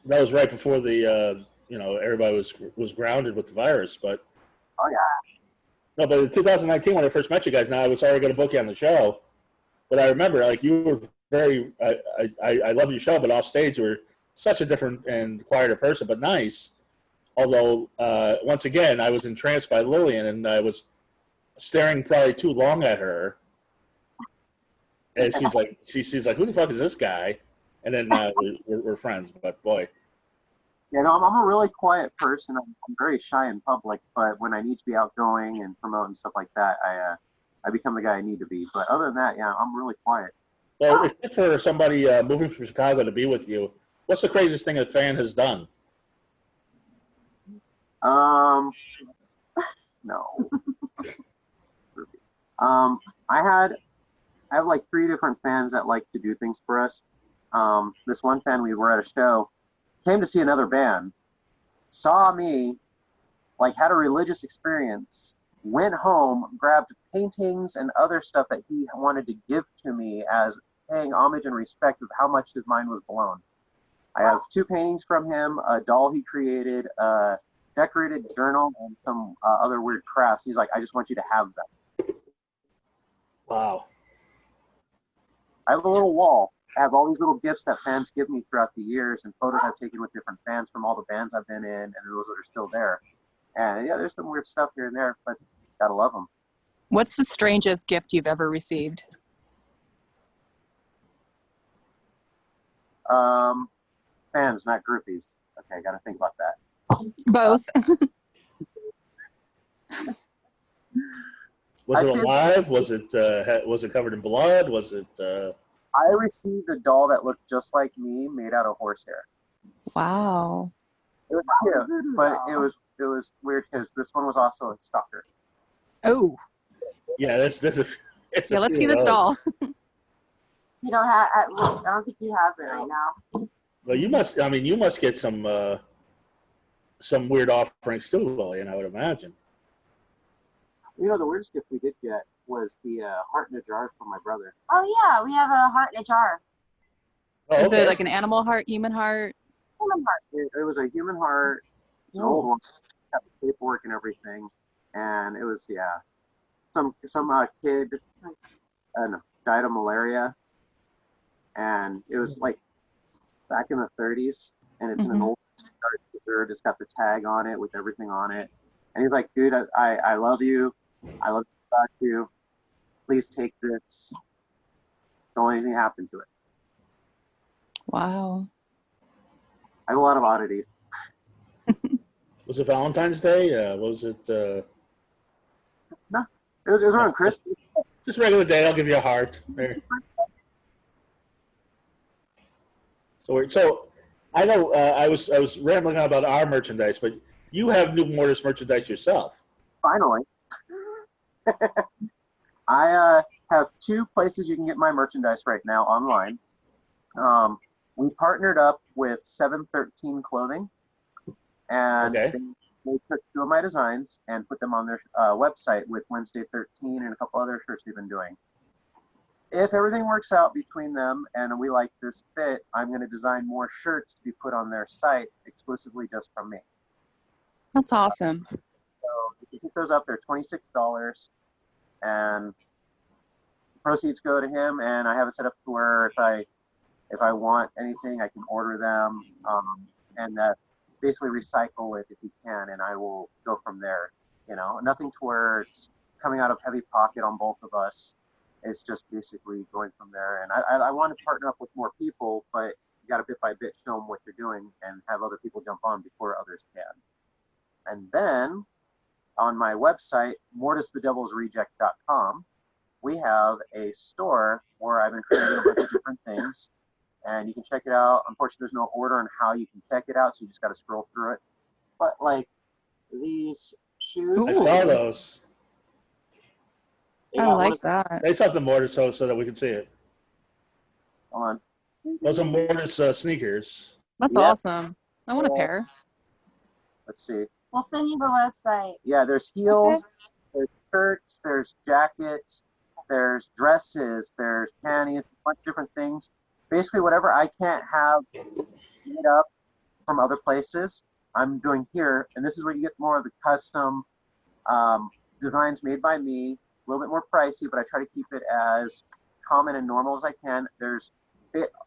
A: That was right before the, you know, everybody was grounded with the virus. But
C: oh yeah.
A: No, but in 2019 when I first met you guys, now I was already going to book you on the show. But I remember, like, you were very, I love your show, but off stage you were such a different and quieter person, but nice. Although, once again, I was entranced by Lilian, and I was staring probably too long at her. And she's like, who the fuck is this guy? And then we're friends, but boy.
C: Yeah, no, I'm a really quiet person. I'm very shy in public, but when I need to be outgoing and promote and stuff like that, I become the guy I need to be. But other than that, yeah, I'm really quiet.
A: Well, except for somebody moving from Chicago to be with you, what's the craziest thing a fan has done?
C: No. I have like 3 different fans that like to do things for us. This one fan, we were at a show, came to see another band, saw me, like had a religious experience, went home, grabbed paintings and other stuff that he wanted to give to me as paying homage and respect of how much his mind was blown. I have 2 paintings from him, a doll he created, a decorated journal, and some other weird crafts. He's like, I just want you to have them.
A: Wow.
C: I have a little wall. I have all these little gifts that fans give me throughout the years and photos I've taken with different fans from all the bands I've been in and those that are still there. And yeah, there's some weird stuff here and there, but gotta love them.
B: What's the strangest gift you've ever received?
C: Fans, not groupies. Okay, gotta think about that.
B: Both.
A: Was it
C: Actually,
A: alive? Was it covered in blood? Was it?
C: I received a doll that looked just like me, made out of horsehair.
B: Wow.
C: It was cute, but it was weird because this one was also a stalker.
B: Oh.
A: Yeah, this is.
B: Yeah, let's see this doll.
D: You don't have. I don't think he has it right now.
A: Well, you must. I mean, you must get some weird offerings too, Lilian, I would imagine.
C: You know, the weirdest gift we did get was the heart in a jar from my brother.
D: Oh yeah, we have a heart in a jar.
A: Oh,
B: Is
A: okay.
B: it like an animal heart, human heart?
D: Human heart.
C: It was a human heart. It's an old one. Got the paperwork and everything, and it was some kid died of malaria, and it was like back in the 30s, and it's in an old shirt. It's got the tag on it with everything on it, and he's like, dude, I love you. I love you. Please take this. Don't let anything happen to it.
B: Wow.
C: I have a lot of oddities.
A: Was it Valentine's Day? Was it?
C: No, it was around Christmas.
A: Just regular day. I'll give you a heart. There. So I know I was rambling on about our merchandise, but you have new Mortis merchandise yourself.
C: Finally. I have 2 places you can get my merchandise right now online. We partnered up with 713 Clothing, and they took 2 of my designs and put them on their website with Wednesday 13 and a couple other shirts they've been doing. If everything works out between them and we like this fit, I'm going to design more shirts to be put on their site exclusively just from me.
B: That's awesome.
C: So if you pick those up, they're $26, and proceeds go to him. And I have it set up to where if I want anything, I can order them, and basically recycle it if you can, and I will go from there. You know, nothing to where it's coming out of heavy pocket on both of us. It's just basically going from there. And I want to partner up with more people, but you got to bit by bit show them what you're doing and have other people jump on before others can. And then on my website, mortisthedevils-reject.com, we have a store where I've been creating a bunch of different things, and you can check it out. Unfortunately, there's no order on how you can check it out, so you just got to scroll through it. But like these shoes,
A: I saw those.
B: I like that.
A: They something Mortis so that we can see it.
C: Hold on.
A: Those are Mortis sneakers.
B: That's
C: Yep.
B: awesome. I want a pair.
C: Let's see.
D: We'll send you the website.
C: Yeah, there's heels, there's shirts, there's jackets, there's dresses, there's panties, a bunch of different things. Basically, whatever I can't have made up from other places, I'm doing here. And this is where you get more of the custom designs made by me. A little bit more pricey, but I try to keep it as common and normal as I can. There's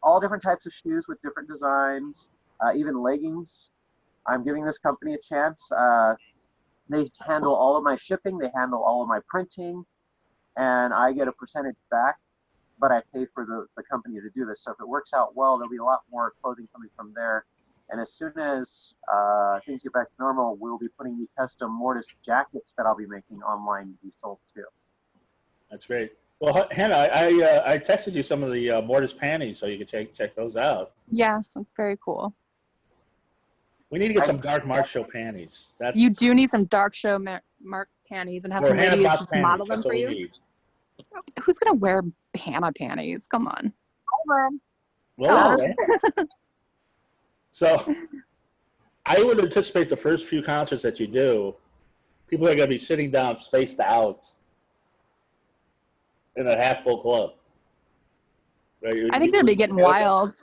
C: all different types of shoes with different designs, even leggings. I'm giving this company a chance. They handle all of my shipping. They handle all of my printing, and I get a percentage back, but I pay for the company to do this. So if it works out well, there'll be a lot more clothing coming from there. And as soon as things get back to normal, we'll be putting the custom Mortis jackets that I'll be making online to be sold too.
A: That's great. Well, Hannah, I texted you some of the Mortis panties so you can check those out.
B: Yeah, very cool.
A: We need to get some Dark Mark Show panties.
B: You do need some dark show mark panties and have some
A: Hannah
B: ladies
A: Boss
B: just
A: panties.
B: model them
A: That's
B: for
A: what we
B: you.
A: need.
B: Who's gonna wear Hannah panties? Come on.
A: Well, okay. So I would anticipate the first few concerts that you do, people are going to be sitting down, spaced out in a half full club. Right?
B: I think they'll be getting wild.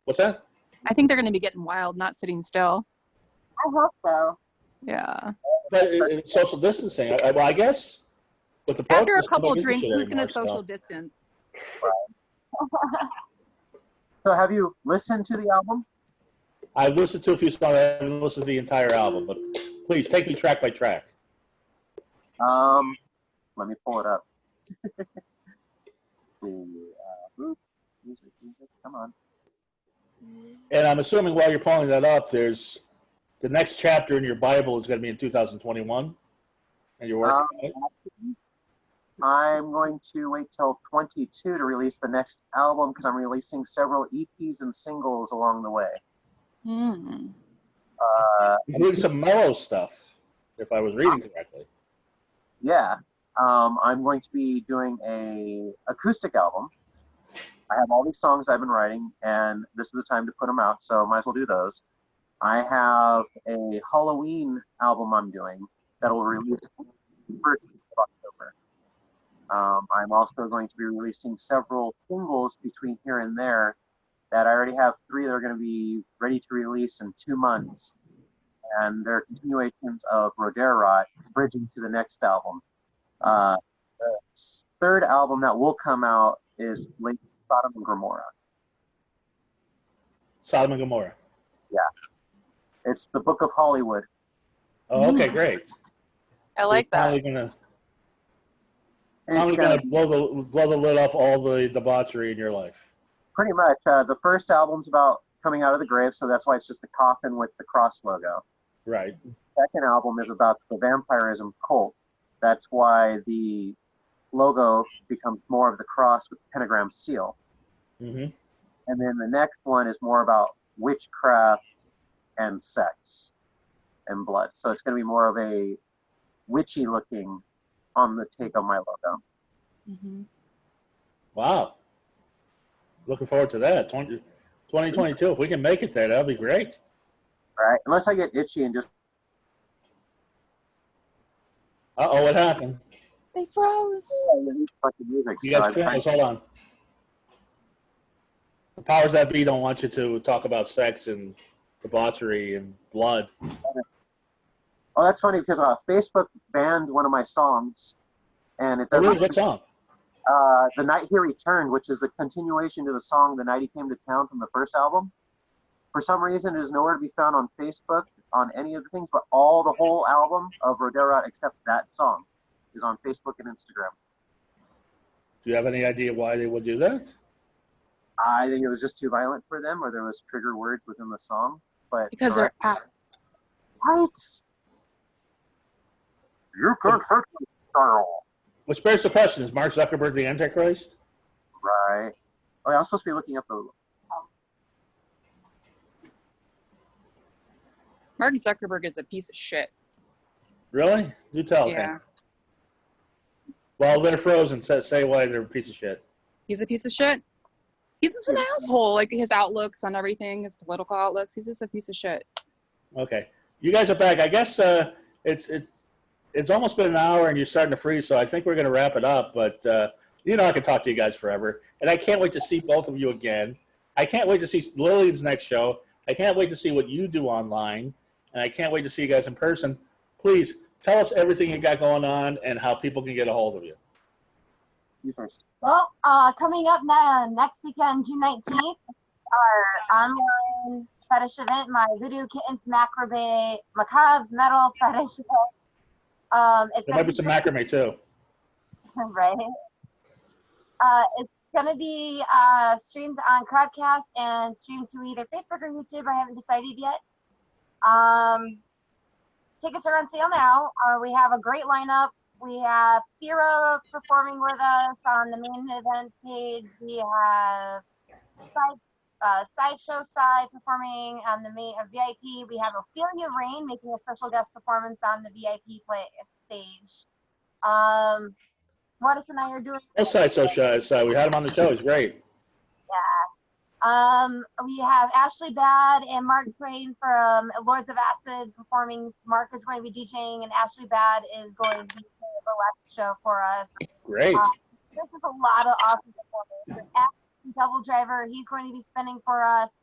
A: What's that?
B: I think they're going to be getting wild, not sitting still.
D: I hope so.
B: Yeah.
A: But in social distancing, I guess. With the
B: After a
A: protest,
B: couple
A: nobody gives a
B: drinks,
A: shit
B: who's going to
A: anymore,
B: social distance?
C: So have you listened to the album?
A: I've listened to a few songs. I haven't listened to the entire album, but please take me track by track.
C: Let me pull it up. Music, come on.
A: And I'm assuming while you're pulling that up, there's the next chapter in your Bible is going to be in 2021, and you're working on it.
C: I'm going to wait till 22 to release the next album because I'm releasing several EPs and singles along the way.
B: Hmm.
A: Including some mellow stuff, if I was reading correctly.
C: Yeah. I'm going to be doing a acoustic album. I have all these songs I've been writing, and this is the time to put them out, so might as well do those. I have a Halloween album I'm doing that will release the 1st of October. I'm also going to be releasing several singles between here and there that I already have 3 that are going to be ready to release in 2 months. And they're continuations of RO-DAER-OT, bridging to the next album. The 3rd album that will come out is Lady Sodom and Gomorrah.
A: Sodom and Gomorrah.
C: Yeah. It's the Book of Hollywood.
A: Oh, okay, great.
B: I like that.
A: Finally
C: It's
A: gonna blow the lid off all the debauchery in your life.
C: pretty much. The first album's about coming out of the grave, so that's why it's just the coffin with the cross logo.
A: Right.
C: Second album is about the vampirism cult. That's why the logo becomes more of the cross with the pentagram seal.
A: Mm-hmm.
C: And then the next one is more about witchcraft and sex and blood. So it's going to be more of a witchy looking on the take on my logo.
B: Hmm.
A: Wow. Looking forward to that. 2022. If we can make it there, that'll be great.
C: All right. Unless I get itchy and just.
A: Uh-oh, what happened?
B: They froze.
C: Fucking music.
A: You
C: So
A: guys pause, hold on. The powers that be don't want you to talk about sex and debauchery and blood.
C: Oh, that's funny because Facebook banned one of my songs, and it doesn't.
A: Really? What song?
C: The Night He Returned, which is the continuation to the song "The Night He Came to Town" from the first album. For some reason, it is nowhere to be found on Facebook on any of the things, but the whole album of RO-DAER-OT except that song is on Facebook and Instagram.
A: Do you have any idea why they would do that?
C: I think it was just too violent for them, or there was trigger words within the song. But
B: Because they're assholes.
C: right. You can't hurt me, Carl.
A: Which bears the question, is Mark Zuckerberg the Antichrist?
C: Right. Oh, yeah, I'm supposed to be looking up the.
B: Mark Zuckerberg is a piece of shit.
A: Really? Do tell.
B: Yeah.
A: Okay. Well, they're frozen. Say why they're a piece of shit.
B: He's a piece of shit. He's just an asshole. Like his outlooks on everything, his political outlooks. He's just a piece of shit.
A: Okay. You guys are back. I guess it's almost been an hour and you're starting to freeze, so I think we're going to wrap it up. But, I can talk to you guys forever. And I can't wait to see both of you again. I can't wait to see Lilian's next show. I can't wait to see what you do online. And I can't wait to see you guys in person. Please tell us everything you got going on and how people can get a hold of you.
C: You first.
D: Well, coming up next weekend, June 19th, our online fetish event, my Voodoo Kittens Macabre Metal Fetish event.
A: There might be some macrame too.
D: Right. It's going to be streamed on Crowdcast and streamed to either Facebook or YouTube. I haven't decided yet. Tickets are on sale now. We have a great lineup. We have Fira performing with us on the main event page. We have sideshow side performing on the main VIP. We have Ophelia Rain making a special guest performance on the VIP stage. Mortis and I are doing.
A: Both sides so shy. We had him on the show. He's great.
D: Yeah. We have Ashley Bad and Mark Crane from Lords of Acid performing. Mark is going to be DJing, and Ashley Bad is going to be playing the last show for us.
A: Great.
D: This is a lot of awesome performers. Double Driver, he's going to be spinning for us.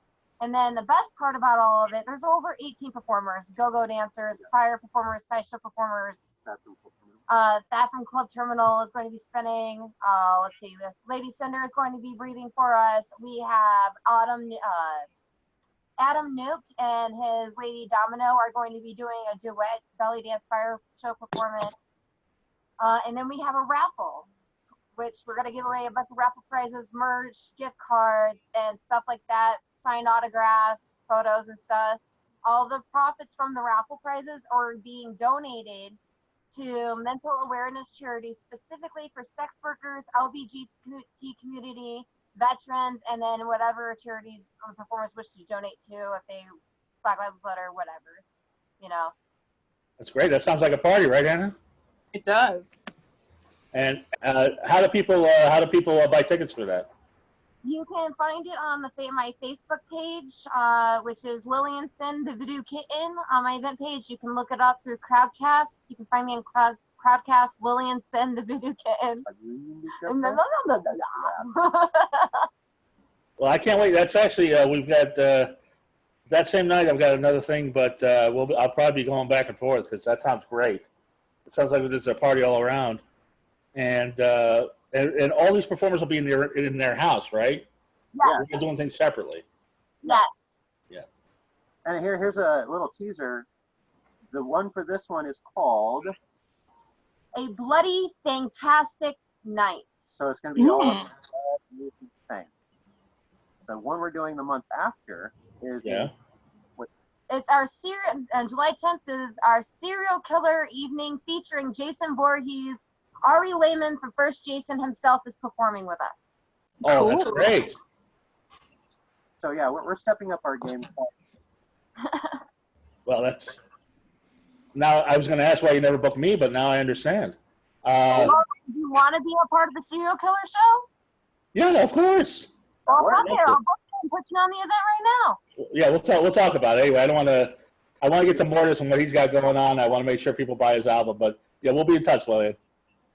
D: And then the best part about all of it, there's over 18 performers, go-go dancers, fire performers, sideshow performers. That from Club Terminal is going to be spinning. Let's see, the Lady Cinder is going to be breathing for us. We have Adam Nuke and his Lady Domino are going to be doing a duet belly dance fire show performance. And then we have a raffle, which we're going to give away a bunch of raffle prizes, merch, gift cards, and stuff like that, signed autographs, photos, and stuff. All the profits from the raffle prizes are being donated to mental awareness charities specifically for sex workers, LGBT community, veterans, and then whatever charities performers wish to donate to, if they Black Lives Matter, whatever, you know.
A: That's great. That sounds like a party, right, Hannah?
B: It does.
A: And how do people buy tickets for that?
D: You can find it on my Facebook page, which is Lilian Sin, the Voodoo Kitten. On my event page, you can look it up through Crowdcast. You can find me in Crowdcast, Lilian Sin, the Voodoo Kitten.
A: Well, I can't wait. That's actually we've got that same night. I've got another thing, but I'll probably be going back and forth because that sounds great. It sounds like there's a party all around, and all these performers will be in their house, right?
D: Yes.
A: We're doing things separately.
D: Yes.
A: Yeah.
C: And here's a little teaser. The one for this one is called
D: A Bloody Fantastic Night.
C: So it's going to be all of the thing. The one we're doing the month after is
D: It's our July 10th is our serial killer evening featuring Jason Voorhees. Ari Lehman from First Jason himself is performing with us.
A: Oh, that's great.
C: So yeah, we're stepping up our game.
A: Well, that's now. I was going to ask why you never booked me, but now I understand.
D: Do you want to be a part of the serial killer show?
A: Yeah, of course.
D: Well, come here. I'll book you and put you on the event right now.
A: Yeah, we'll talk about it anyway. I want to get to Mortis and what he's got going on. I want to make sure people buy his album, but yeah, we'll be in touch, Lillian.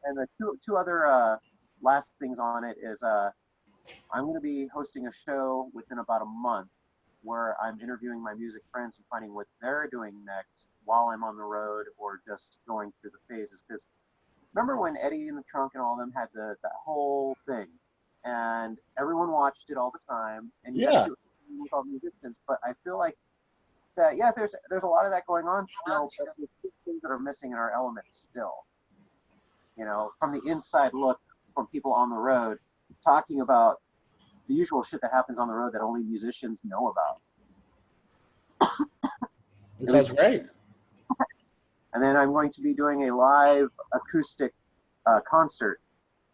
C: And the two other last things on it is I'm going to be hosting a show within about a month where I'm interviewing my music friends and finding what they're doing next while I'm on the road or just going through the phases. Because remember when Eddie and the Trunk and all of them had that whole thing, and everyone watched it all the time, and yes, with all the musicians, but I feel like that there's a lot of that going on still, but there's two things that are missing in our element still. You know, from the inside look from people on the road, talking about the usual shit that happens on the road that only musicians know about.
A: It sounds great.
C: And then I'm going to be doing a live acoustic concert.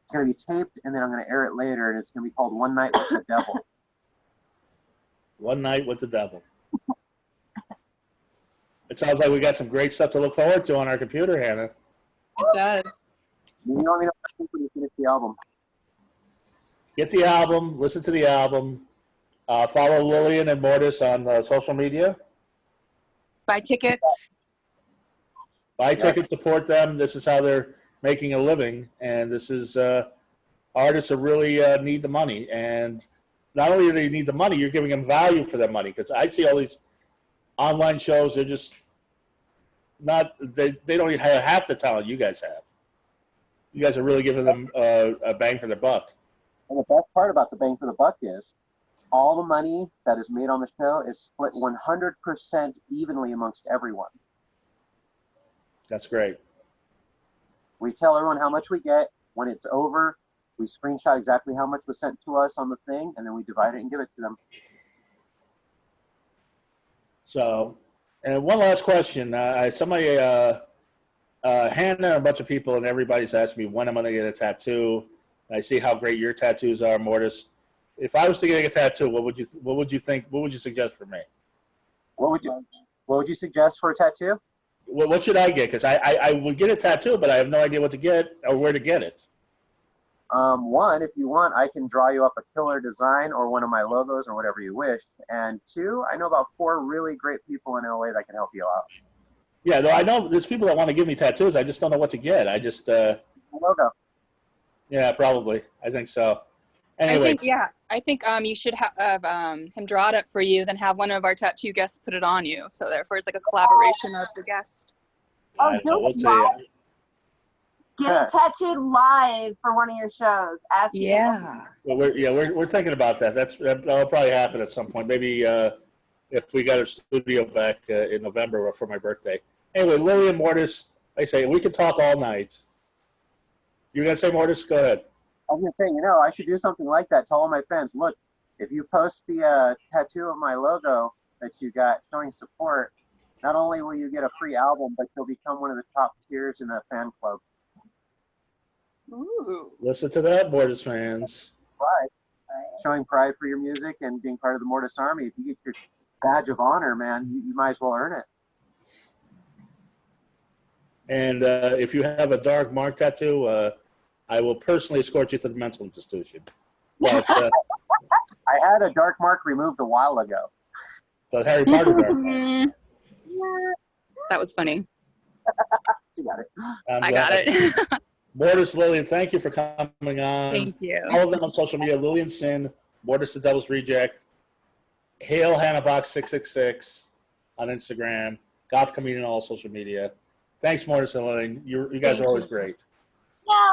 C: It's going to be taped, and then I'm going to air it later, and it's going to be called One Night with the Devil.
A: One Night with the Devil. It sounds like we got some great stuff to look forward to on our computer, Hannah.
B: It does.
C: You want me to think when you finish the album?
A: Get the album, listen to the album, follow Lilian and Mortis on social media.
B: Buy tickets.
A: Buy tickets, support them. This is how they're making a living, and this is artists that really need the money. And not only do they need the money, you're giving them value for their money. Because I see all these online shows; they're just not. They don't even have half the talent you guys have. You guys are really giving them a bang for their buck.
C: And the best part about the bang for the buck is all the money that is made on the show is split 100% evenly amongst everyone.
A: That's great.
C: We tell everyone how much we get. When it's over, we screenshot exactly how much was sent to us on the thing, and then we divide it and give it to them.
A: So, and one last question. Somebody, Hannah and a bunch of people and everybody's asked me when I'm going to get a tattoo. I see how great your tattoos are, Mortis. If I was to get a tattoo, what would you think? What would you suggest for me? What
C: would you suggest for a tattoo?
A: What should I get? Because I would get a tattoo, but I have no idea what to get or where to get it.
C: One, if you want, I can draw you up a killer design or one of my logos or whatever you wish. And two, I know about 4 really great people in LA that can help you out.
A: Yeah, though I know there's people that want to give me tattoos. I just don't know what to get. I just
C: logo.
A: Yeah, probably. I think so. Anyway.
B: I think you should have him draw it up for you, then have one of our tattoo guests put it on you. So therefore, it's like a collaboration of the guest.
D: Oh, get it tattooed live for one of your shows. Ask
B: yeah.
A: Well, we're thinking about that. That'll probably happen at some point. Maybe if we got a studio back in November for my birthday. Anyway, Lilian, Mortis, I say we could talk all night. You gonna say, Mortis? Go ahead.
C: I was gonna say, I should do something like that. Tell all my fans, look, if you post the tattoo of my logo that you got showing support, Not only will you get a free album, but you'll become one of the top tiers in the fan club.
B: Ooh.
A: Listen to that, Mortis fans.
C: Pride. Showing pride for your music and being part of the Mortis Army. If you get your badge of honor, man, you might as well earn it.
A: And if you have a dark mark tattoo, I will personally escort you to the mental institution. But
C: I had a dark mark removed a while ago.
A: the Harry Potter dark mark.
B: That was funny.
C: You got it.
B: I got it.
A: Mortis, Lilian, thank you for coming on.
B: Thank you.
A: Follow them on social media, Lilian Sin, Mortis The Devils Reject, Hail Hannah Box 666 on Instagram, Goth Comedian on all social media. Thanks, Mortis and Lilian. You guys
B: Thank
A: are always
B: you.
A: great.
D: Yeah.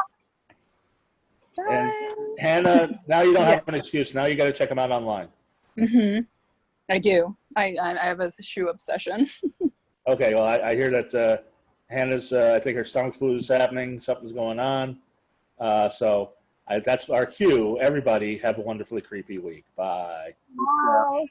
A: And Hannah, now you don't have an excuse. Now you got to check them out online.
B: Mm-hmm. I do. I have a shoe obsession.
A: Okay, well, I hear that Hannah's, I think her stomach flu is happening. Something's going on. So that's our cue. Everybody have a wonderfully creepy week. Bye.
D: Bye.